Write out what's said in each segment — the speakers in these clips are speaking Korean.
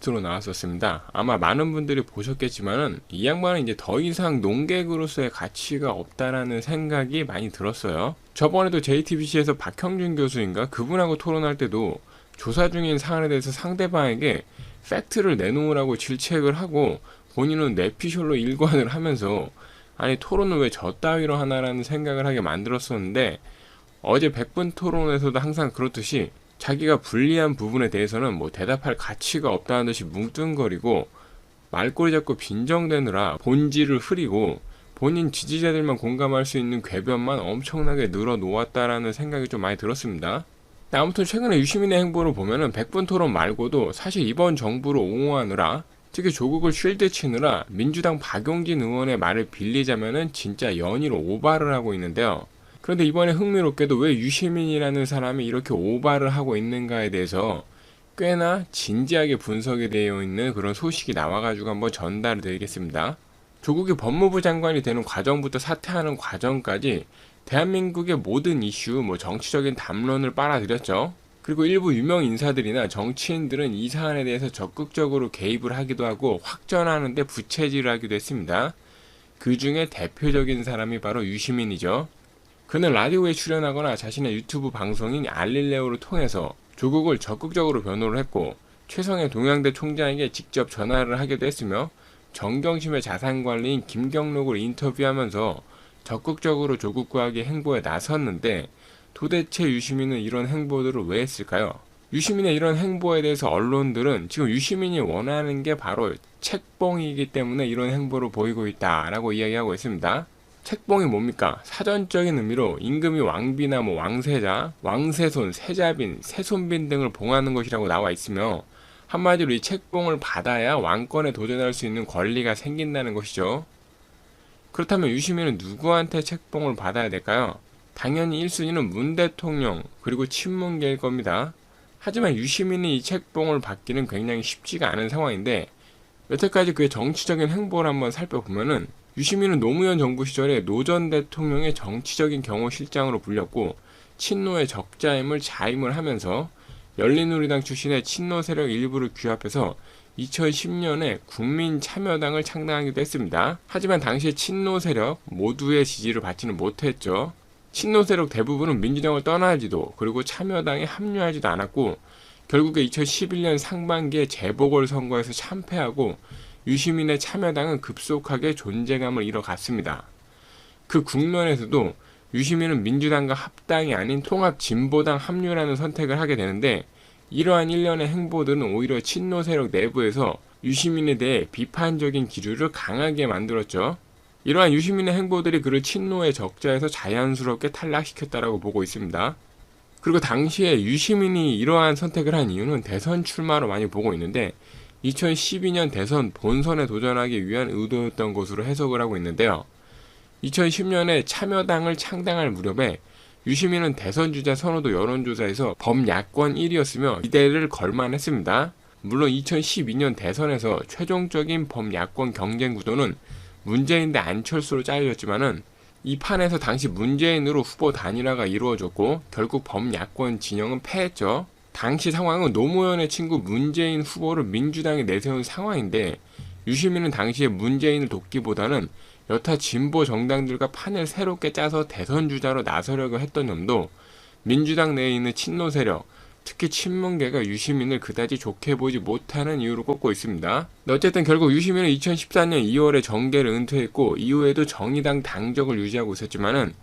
게스트로 나왔었습니다. 아마 많은 분들이 보셨겠지만은 이 양반은 이제 더 이상 농객으로서의 가치가 없다라는 생각이 많이 들었어요. 저번에도 JTBC에서 박형준 교수인가 그분하고 토론할 때도 조사 중인 사안에 대해서 상대방에게 팩트를 내놓으라고 질책을 하고 본인은 뇌피셜로 일관을 하면서 아니 토론은 왜 저 따위로 하나라는 생각을 하게 만들었었는데, 어제 100분 토론에서도 항상 그렇듯이 자기가 불리한 부분에 대해서는 뭐 대답할 가치가 없다는 듯이 뭉뚱거리고 말꼬리 잡고 빈정대느라 본질을 흐리고 본인 지지자들만 공감할 수 있는 궤변만 엄청나게 늘어놓았다라는 생각이 좀 많이 들었습니다. 아무튼 최근에 유시민의 행보를 보면은 100분 토론 말고도 사실 이번 정부를 옹호하느라, 특히 조국을 쉴드 치느라 민주당 박용진 의원의 말을 빌리자면은 진짜 연이로 오바를 하고 있는데요. 그런데 이번에 흥미롭게도 왜 유시민이라는 사람이 이렇게 오바를 하고 있는가에 대해서 꽤나 진지하게 분석이 되어 있는 그런 소식이 나와가지고 한번 전달을 드리겠습니다. 조국이 법무부 장관이 되는 과정부터 사퇴하는 과정까지 대한민국의 모든 이슈, 정치적인 담론을 빨아들였죠. 그리고 일부 유명 인사들이나 정치인들은 이 사안에 대해서 적극적으로 개입을 하기도 하고 확전하는데 부채질을 하기도 했습니다. 그 중에 대표적인 사람이 바로 유시민이죠. 그는 라디오에 출연하거나 자신의 유튜브 방송인 알릴레오를 통해서 조국을 적극적으로 변호를 했고, 최성해 동양대 총장에게 직접 전화를 하기도 했으며 정경심의 자산관리인 김경록을 인터뷰하면서 적극적으로 조국과의 행보에 나섰는데, 도대체 유시민은 이런 행보들을 왜 했을까요? 유시민의 이런 행보에 대해서 언론들은 지금 유시민이 원하는 게 바로 책봉이기 때문에 이런 행보를 보이고 있다라고 이야기하고 있습니다. 책봉이 뭡니까? 사전적인 의미로 임금이 왕비나 왕세자, 왕세손, 세자빈, 세손빈 등을 봉하는 것이라고 나와 있으며, 한마디로 이 책봉을 받아야 왕권에 도전할 수 있는 권리가 생긴다는 것이죠. 그렇다면 유시민은 누구한테 책봉을 받아야 될까요? 당연히 1순위는 문 대통령 그리고 친문계일 겁니다. 하지만 유시민이 이 책봉을 받기는 굉장히 쉽지가 않은 상황인데, 여태까지 그의 정치적인 행보를 한번 살펴보면은 유시민은 노무현 정부 시절에 노 전 대통령의 정치적인 경호실장으로 불렸고, 친노의 적자임을 자임을 하면서 열린우리당 출신의 친노 세력 일부를 규합해서 2010년에 국민참여당을 창당하기도 했습니다. 하지만 당시의 친노 세력 모두의 지지를 받지는 못했죠. 친노 세력 대부분은 민주당을 떠나지도, 그리고 참여당에 합류하지도 않았고, 결국에 2011년 상반기에 재보궐선거에서 참패하고 유시민의 참여당은 급속하게 존재감을 잃어갔습니다. 그 국면에서도 유시민은 민주당과 합당이 아닌 통합진보당 합류라는 선택을 하게 되는데, 이러한 일련의 행보들은 오히려 친노 세력 내부에서 유시민에 대해 비판적인 기류를 강하게 만들었죠. 이러한 유시민의 행보들이 그를 친노의 적자에서 자연스럽게 탈락시켰다라고 보고 있습니다. 그리고 당시에 유시민이 이러한 선택을 한 이유는 대선 출마로 많이 보고 있는데, 2012년 대선 본선에 도전하기 위한 의도였던 것으로 해석을 하고 있는데요. 2010년에 참여당을 창당할 무렵에 유시민은 대선주자 선호도 여론조사에서 범야권 1위였으며 기대를 걸만했습니다. 물론 2012년 대선에서 최종적인 범야권 경쟁 구도는 문재인 대 안철수로 짜여졌지만은 이 판에서 당시 문재인으로 후보 단일화가 이루어졌고 결국 범야권 진영은 패했죠. 당시 상황은 노무현의 친구 문재인 후보를 민주당이 내세운 상황인데, 유시민은 당시에 문재인을 돕기보다는 여타 진보 정당들과 판을 새롭게 짜서 대선 주자로 나서려고 했던 점도 민주당 내에 있는 친노 세력, 특히 친문계가 유시민을 그다지 좋게 보지 못하는 이유로 꼽고 있습니다. 어쨌든 결국 유시민은 2014년 2월에 정계를 은퇴했고 이후에도 정의당 당적을 유지하고 있었지만은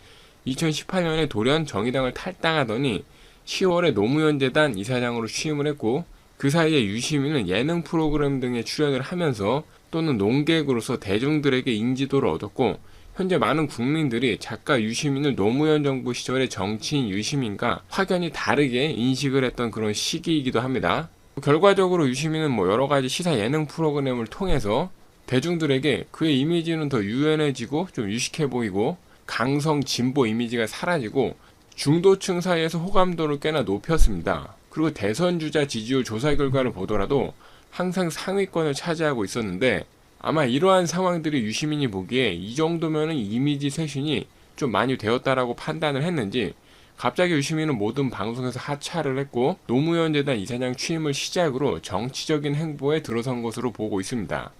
2018년에 돌연 정의당을 탈당하더니 10월에 노무현 재단 이사장으로 취임을 했고, 그 사이에 유시민은 예능 프로그램 등에 출연을 하면서 또는 농객으로서 대중들에게 인지도를 얻었고, 현재 많은 국민들이 작가 유시민을 노무현 정부 시절의 정치인 유시민과 확연히 다르게 인식을 했던 그런 시기이기도 합니다. 결과적으로 유시민은 여러가지 시사 예능 프로그램을 통해서 대중들에게 그의 이미지는 더 유연해지고 좀 유식해 보이고, 강성 진보 이미지가 사라지고 중도층 사이에서 호감도를 꽤나 높였습니다. 그리고 대선 주자 지지율 조사 결과를 보더라도 항상 상위권을 차지하고 있었는데, 아마 이러한 상황들이 유시민이 보기에 이 정도면 이미지 쇄신이 좀 많이 되었다라고 판단을 했는지 갑자기 유시민은 모든 방송에서 하차를 했고 노무현 재단 이사장 취임을 시작으로 정치적인 행보에 들어선 것으로 보고 있습니다.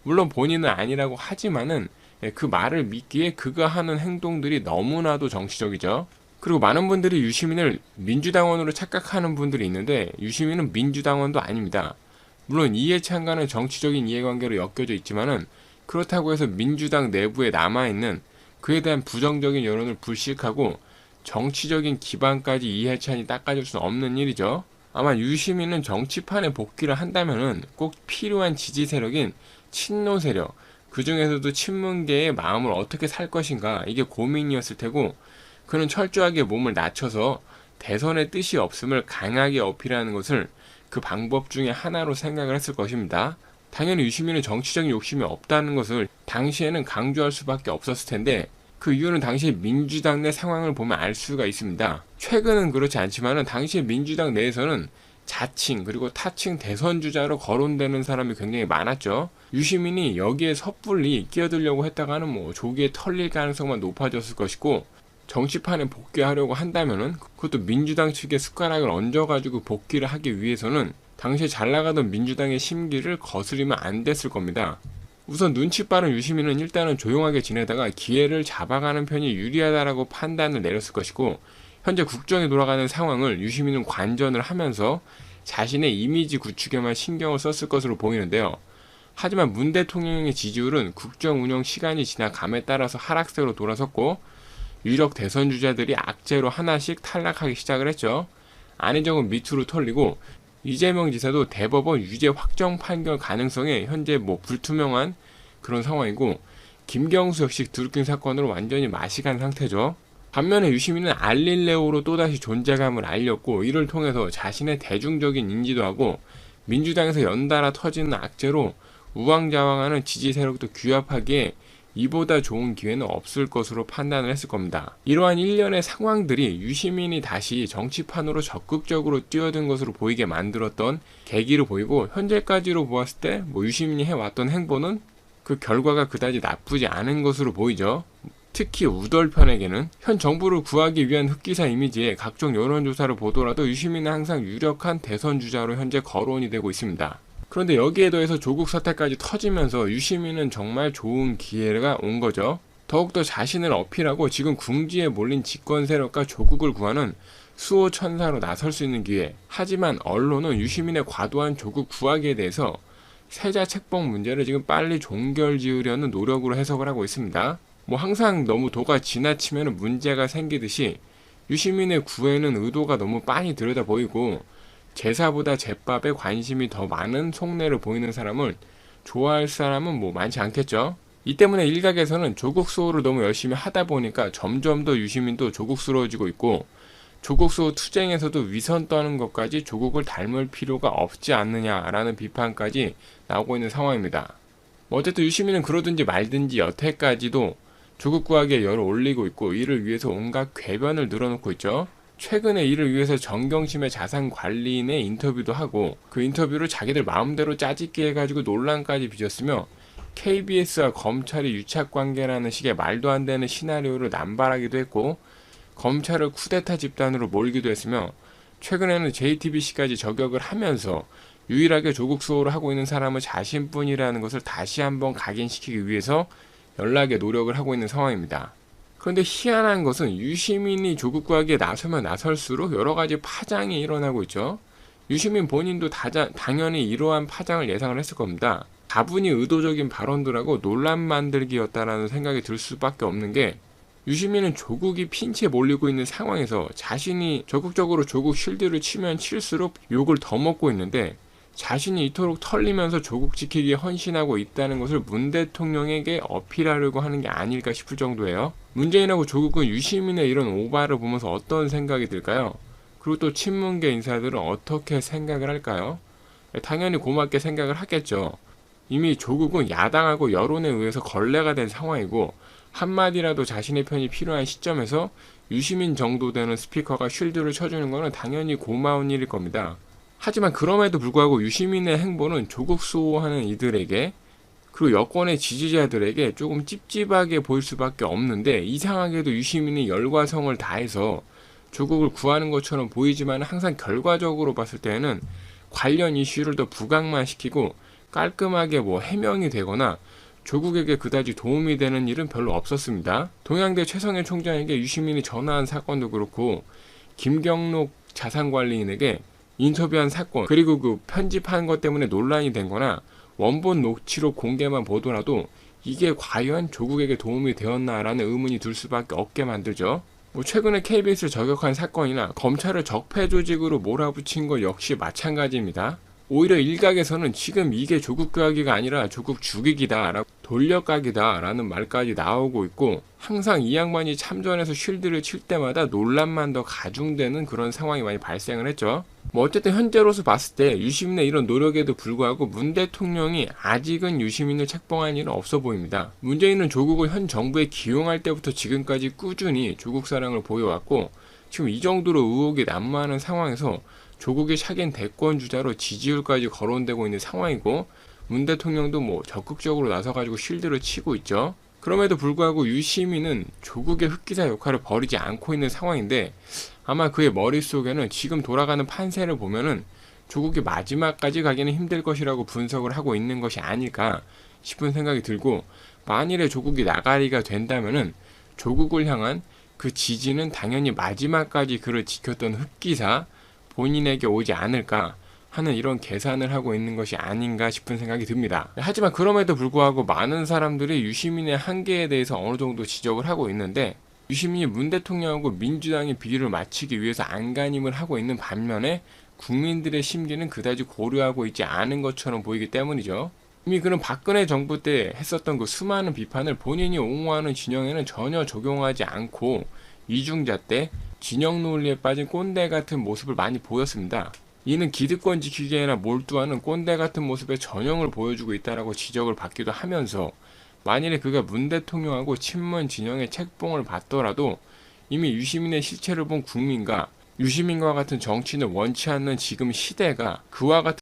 물론 본인은 아니라고 하지만은 그 말을 믿기에 그가 하는 행동들이 너무나도 정치적이죠. 그리고 많은 분들이 유시민을 민주당원으로 착각하는 분들이 있는데 유시민은 민주당원도 아닙니다. 물론 이해찬과는 정치적인 이해관계로 엮여져 있지만은 그렇다고 해서 민주당 내부에 남아있는 그에 대한 부정적인 여론을 불식하고 정치적인 기반까지 이해찬이 닦아줄 수는 없는 일이죠. 아마 유시민은 정치판에 복귀를 한다면은 꼭 필요한 지지 세력인 친노 세력, 그 중에서도 친문계의 마음을 어떻게 살 것인가 이게 고민이었을 테고 그는 철저하게 몸을 낮춰서 대선의 뜻이 없음을 강하게 어필하는 것을 그 방법 중에 하나로 생각을 했을 것입니다. 당연히 유시민은 정치적인 욕심이 없다는 것을 당시에는 강조할 수밖에 없었을 텐데 그 이유는 당시 민주당 내 상황을 보면 알 수가 있습니다. 최근은 그렇지 않지만은 당시 민주당 내에서는 자칭 그리고 타칭 대선 주자로 거론되는 사람이 굉장히 많았죠. 유시민이 여기에 섣불리 끼어들려고 했다가는 뭐 조기에 털릴 가능성만 높아졌을 것이고 정치판에 복귀하려고 한다면은 그것도 민주당 측에 숟가락을 얹어가지고 복귀를 하기 위해서는 당시에 잘 나가던 민주당의 심기를 거스리면 안 됐을 겁니다. 우선 눈치 빠른 유시민은 일단은 조용하게 지내다가 기회를 잡아가는 편이 유리하다라고 판단을 내렸을 것이고 현재 국정에 돌아가는 상황을 유시민은 관전을 하면서 자신의 이미지 구축에만 신경을 썼을 것으로 보이는데요. 하지만 문 대통령의 지지율은 국정 운영 시간이 지나감에 따라서 하락세로 돌아섰고 유력 대선 주자들이 악재로 하나씩 탈락하기 시작을 했죠. 안희정은 밑으로 털리고 이재명 지사도 대법원 유죄 확정 판결 가능성에 현재 불투명한 그런 상황이고 김경수 역시 드루킹 사건으로 완전히 맛이 간 상태죠. 반면에 유시민은 알릴레오로 또다시 존재감을 알렸고 이를 통해서 자신의 대중적인 인지도하고 민주당에서 연달아 터지는 악재로 우왕좌왕하는 지지 세력도 규합하기에 이보다 좋은 기회는 없을 것으로 판단을 했을 겁니다. 이러한 일련의 상황들이 유시민이 다시 정치판으로 적극적으로 뛰어든 것으로 보이게 만들었던 계기로 보이고 현재까지로 보았을 때 유시민이 해왔던 행보는 그 결과가 그다지 나쁘지 않은 것으로 보이죠. 특히 우덜편에게는 현 정부를 구하기 위한 흑기사 이미지에 각종 여론조사를 보더라도 유시민은 항상 유력한 대선 주자로 현재 거론이 되고 있습니다. 그런데 여기에 더해서 조국 사태까지 터지면서 유시민은 정말 좋은 기회가 온 거죠. 더욱더 자신을 어필하고 지금 궁지에 몰린 집권 세력과 조국을 구하는 수호천사로 나설 수 있는 기회. 하지만 언론은 유시민의 과도한 조국 구하기에 대해서 세자 책봉 문제를 지금 빨리 종결지으려는 노력으로 해석을 하고 있습니다. 항상 너무 도가 지나치면 문제가 생기듯이 유시민의 구애는 의도가 너무 빤히 들여다 보이고 제사보다 제밥에 관심이 더 많은 속내를 보이는 사람을 좋아할 사람은 많지 않겠죠. 이 때문에 일각에서는 조국 수호를 너무 열심히 하다 보니까 점점 더 유시민도 조국스러워지고 있고 조국 수호 투쟁에서도 위선 떠는 것까지 조국을 닮을 필요가 없지 않느냐라는 비판까지 나오고 있는 상황입니다. 어쨌든 유시민은 그러든지 말든지 여태까지도 조국 구하기에 열을 올리고 있고 이를 위해서 온갖 궤변을 늘어놓고 있죠. 최근에 이를 위해서 정경심의 자산관리인의 인터뷰도 하고 그 인터뷰를 자기들 마음대로 짜집기 해가지고 논란까지 빚었으며 KBS와 검찰이 유착관계라는 식의 말도 안 되는 시나리오를 남발하기도 했고 검찰을 쿠데타 집단으로 몰기도 했으며 최근에는 JTBC까지 저격을 하면서 유일하게 조국 수호를 하고 있는 사람은 자신뿐이라는 것을 다시 한번 각인시키기 위해서 연락에 노력을 하고 있는 상황입니다. 그런데 희한한 것은 유시민이 조국 구하기에 나서면 나설수록 여러가지 파장이 일어나고 있죠. 유시민 본인도 당연히 이러한 파장을 예상을 했을 겁니다. 다분히 의도적인 발언들하고 논란 만들기였다라는 생각이 들 수밖에 없는 게 유시민은 조국이 핀치에 몰리고 있는 상황에서 자신이 적극적으로 조국 쉴드를 치면 칠수록 욕을 더 먹고 있는데 자신이 이토록 털리면서 조국 지키기에 헌신하고 있다는 것을 문 대통령에게 어필하려고 하는 게 아닐까 싶을 정도예요. 문재인하고 조국은 유시민의 이런 오바를 보면서 어떤 생각이 들까요? 그리고 또 친문계 인사들은 어떻게 생각을 할까요? 당연히 고맙게 생각을 하겠죠. 이미 조국은 야당하고 여론에 의해서 걸레가 된 상황이고 한마디라도 자신의 편이 필요한 시점에서 유시민 정도 되는 스피커가 쉴드를 쳐주는 것은 당연히 고마운 일일 겁니다. 하지만 그럼에도 불구하고 유시민의 행보는 조국 수호하는 이들에게 그리고 여권의 지지자들에게 조금 찝찝하게 보일 수밖에 없는데 이상하게도 유시민이 열과 성을 다해서 조국을 구하는 것처럼 보이지만 항상 결과적으로 봤을 때는 관련 이슈를 더 부각만시키고 깔끔하게 해명이 되거나 조국에게 그다지 도움이 되는 일은 별로 없었습니다. 동양대 최성해 총장에게 유시민이 전화한 사건도 그렇고 김경록 자산관리인에게 인터뷰한 사건, 그리고 그 편집한 것 때문에 논란이 된 거나 원본 녹취록 공개만 보더라도 이게 과연 조국에게 도움이 되었나라는 의문이 들 수밖에 없게 만들죠. 최근에 KBS를 저격한 사건이나 검찰을 적폐 조직으로 몰아붙인 것 역시 마찬가지입니다. 오히려 일각에서는 지금 이게 조국 교하기가 아니라 조국 죽이기다 라고 돌려까기다 라는 말까지 나오고 있고, 항상 이 양반이 참전해서 쉴드를 칠 때마다 논란만 더 가중되는 그런 상황이 많이 발생을 했죠. 어쨌든 현재로서 봤을 때 유시민의 이런 노력에도 불구하고 문 대통령이 아직은 유시민을 책봉할 일은 없어 보입니다. 문재인은 조국을 현 정부에 기용할 때부터 지금까지 꾸준히 조국 사랑을 보여왔고, 지금 이 정도로 의혹이 난무하는 상황에서 조국이 차기엔 대권 주자로 지지율까지 거론되고 있는 상황이고, 문 대통령도 적극적으로 나서가지고 쉴드를 치고 있죠. 그럼에도 불구하고 유시민은 조국의 흑기사 역할을 벌이지 않고 있는 상황인데, 아마 그의 머릿속에는 지금 돌아가는 판세를 보면은 조국이 마지막까지 가기는 힘들 것이라고 분석을 하고 있는 것이 아닐까 싶은 생각이 들고, 만일에 조국이 나가리가 된다면은 조국을 향한 그 지지는 당연히 마지막까지 그를 지켰던 흑기사 본인에게 오지 않을까 하는 이런 계산을 하고 있는 것이 아닌가 싶은 생각이 듭니다. 하지만 그럼에도 불구하고 많은 사람들이 유시민의 한계에 대해서 어느 정도 지적을 하고 있는데, 유시민이 문 대통령하고 민주당의 비리를 맞추기 위해서 안간힘을 하고 있는 반면에 국민들의 심기는 그다지 고려하고 있지 않은 것처럼 보이기 때문이죠. 이미 그런 박근혜 정부 때 했었던 그 수많은 비판을 본인이 옹호하는 진영에는 전혀 적용하지 않고 이중잣 대 진영 논리에 빠진 꼰대 같은 모습을 많이 보였습니다. 이는 기득권 지키기에나 몰두하는 꼰대 같은 모습의 전형을 보여주고 있다라고 지적을 받기도 하면서, 만일에 그가 문 대통령하고 친문 진영의 책봉을 받더라도 이미 유시민의 실체를 본 국민과 유시민과 같은 정치인을 원치 않는 지금 시대가 그와 같은